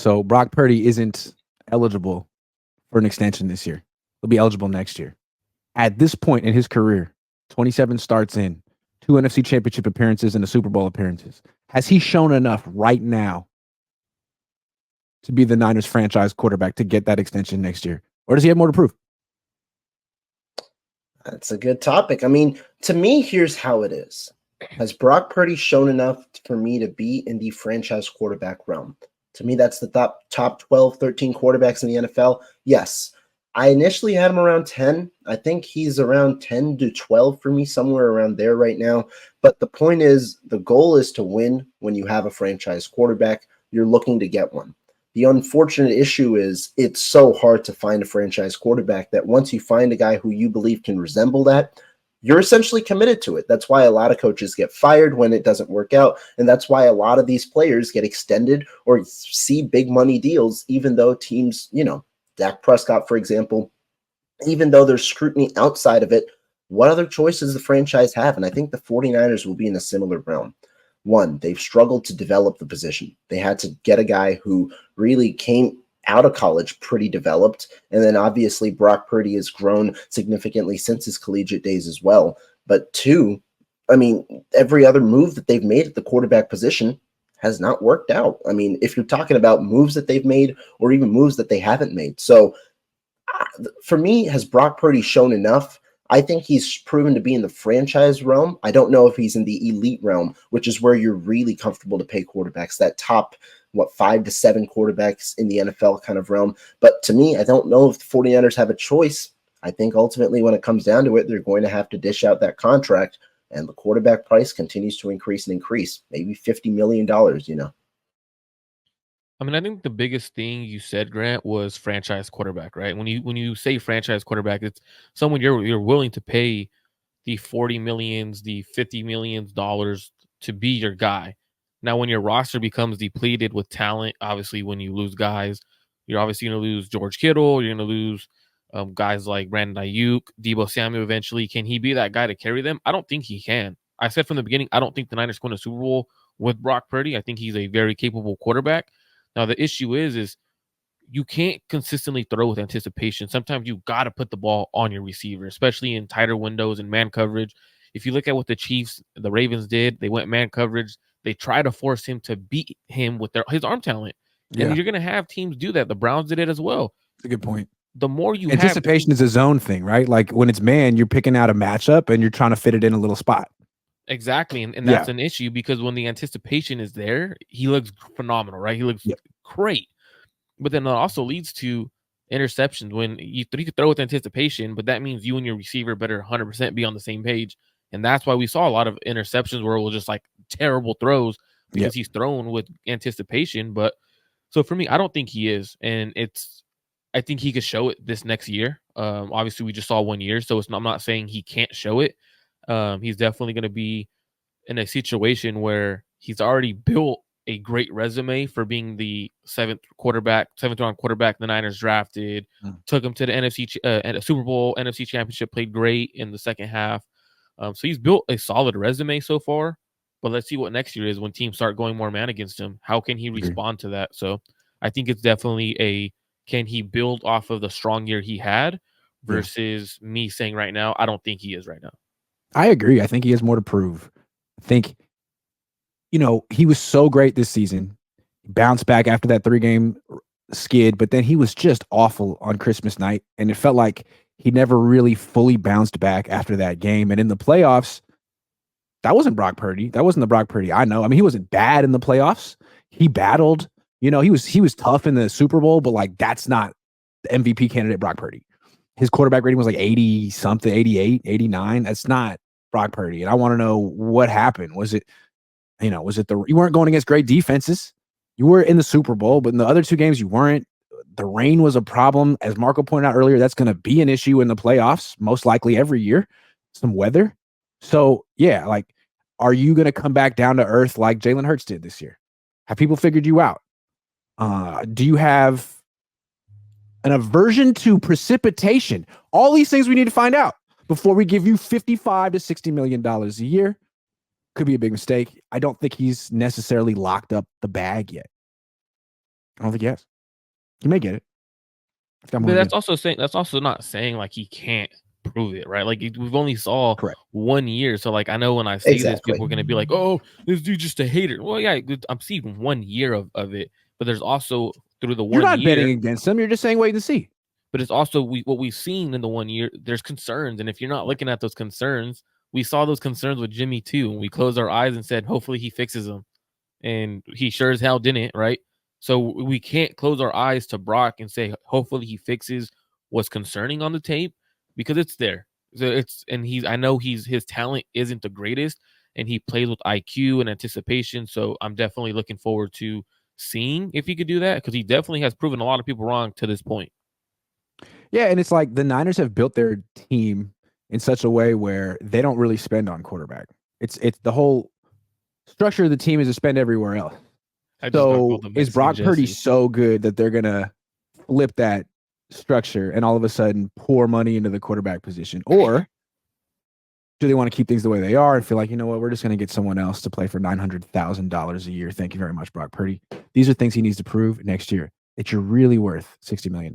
So Brock Purdy isn't eligible for an extension this year. He'll be eligible next year. At this point in his career, 27 starts in, 2 NFC Championship appearances and a Super Bowl appearances. Has he shown enough right now to be the Niners franchise quarterback to get that extension next year? Or does he have more to prove? That's a good topic. I mean, to me, here's how it is. Has Brock Purdy shown enough for me to be in the franchise quarterback realm? To me, that's the top 12, 13 quarterbacks in the NFL. Yes. I initially had him around 10. I think he's around 10 to 12 for me, somewhere around there right now. But the point is, the goal is to win when you have a franchise quarterback. You're looking to get one. The unfortunate issue is it's so hard to find a franchise quarterback that once you find a guy who you believe can resemble that, you're essentially committed to it. That's why a lot of coaches get fired when it doesn't work out. And that's why a lot of these players get extended or see big money deals, even though teams, Dak Prescott, for example, even though there's scrutiny outside of it, what other choices the franchise have? And I think the 49ers will be in a similar realm. One, they've struggled to develop the position. They had to get a guy who really came out of college pretty developed. And then obviously Brock Purdy has grown significantly since his collegiate days as well. But two, I mean, every other move that they've made at the quarterback position has not worked out. I mean, if you're talking about moves that they've made or even moves that they haven't made. So for me, has Brock Purdy shown enough? I think he's proven to be in the franchise realm. I don't know if he's in the elite realm, which is where you're really comfortable to pay quarterbacks, that top, 5 to 7 quarterbacks in the NFL kind of realm. But to me, I don't know if the 49ers have a choice. I think ultimately when it comes down to it, they're going to have to dish out that contract, and the quarterback price continues to increase and increase, maybe $50 million, I mean, I think the biggest thing you said, Grant, was franchise quarterback, right? When you say franchise quarterback, it's someone you're willing to pay the 40 millions, the 50 millions dollars to be your guy. Now, when your roster becomes depleted with talent, obviously when you lose guys, you're obviously going to lose George Kittle, you're going to lose guys like Brandon Ayuk, Deebo Samuel eventually. Can he be that guy to carry them? I don't think he can. I said from the beginning, I don't think the Niners win a Super Bowl with Brock Purdy. I think he's a very capable quarterback. Now, the issue is you can't consistently throw with anticipation. Sometimes you got to put the ball on your receiver, especially in tighter windows and man coverage. If you look at what the Ravens did, they went man coverage. They try to force him to beat him with his arm talent. And you're going to have teams do that. The Browns did it as well. That's a good point. The more you anticipation is a zone thing, right? Like when it's man, you're picking out a matchup and you're trying to fit it in a little spot. Exactly. And that's an issue because when the anticipation is there, he looks phenomenal, right? He looks great. But then it also leads to interceptions when you can throw with anticipation, but that means you and your receiver better 100% be on the same page. And that's why we saw a lot of interceptions where it was just like terrible throws because he's thrown with anticipation. But so for me, I don't think he is. And I think he could show it this next year. Obviously, we just saw 1 year, so I'm not saying he can't show it. He's definitely going to be in a situation where he's already built a great resume for being the seventh round quarterback the Niners drafted, took him to the Super Bowl, NFC Championship, played great in the second half. So he's built a solid resume so far, but let's see what next year is when teams start going more man against him. How can he respond to that? So I think it's definitely can he build off of the strong year he had versus me saying right now, I don't think he is right now. I agree. I think he has more to prove. I think, he was so great this season. Bounced back after that 3-game skid, but then he was just awful on Christmas night. And it felt like he never really fully bounced back after that game. And in the playoffs, that wasn't Brock Purdy. That wasn't the Brock Purdy I know. I mean, he wasn't bad in the playoffs. He battled. He was tough in the Super Bowl, but like that's not the MVP candidate Brock Purdy. His quarterback rating was like 80 something, 88, 89. That's not Brock Purdy. And I want to know what happened. Was it you weren't going against great defenses? You were in the Super Bowl, but in the other 2 games you weren't. The rain was a problem. As Marco pointed out earlier, that's going to be an issue in the playoffs, most likely every year. Some weather. So, are you going to come back down to earth like Jalen Hurts did this year? Have people figured you out? Do you have an aversion to precipitation? All these things we need to find out before we give you $55 to $60 million a year. Could be a big mistake. I don't think he's necessarily locked up the bag yet. I don't think he has. He may get it. But that's also not saying like he can't prove it, right? Like we've only saw 1 year, so like I know when I say this, people are gonna be like, "Oh, this dude just a hater." Well, yeah, I'm seeing 1 year of it, but there's also through the 1 year. You're not betting against him. You're just saying wait and see. But it's also what we've seen in the 1 year. There's concerns, and if you're not looking at those concerns, we saw those concerns with Jimmy too, and we closed our eyes and said, "Hopefully he fixes them," and he sure as hell didn't, right? So we can't close our eyes to Brock and say, hopefully he fixes what's concerning on the tape, because it's there. So I know his talent isn't the greatest, and he plays with IQ and anticipation. So I'm definitely looking forward to seeing if he could do that, because he definitely has proven a lot of people wrong to this point. Yeah, and it's like the Niners have built their team in such a way where they don't really spend on quarterback. It's the whole structure of the team is to spend everywhere else. So is Brock Purdy so good that they're going to flip that structure and all of a sudden pour money into the quarterback position? Or do they want to keep things the way they are and feel like, you know what, we're just going to get someone else to play for $900,000 a year. Thank you very much, Brock Purdy. These are things he needs to prove next year that you're really worth $60 million.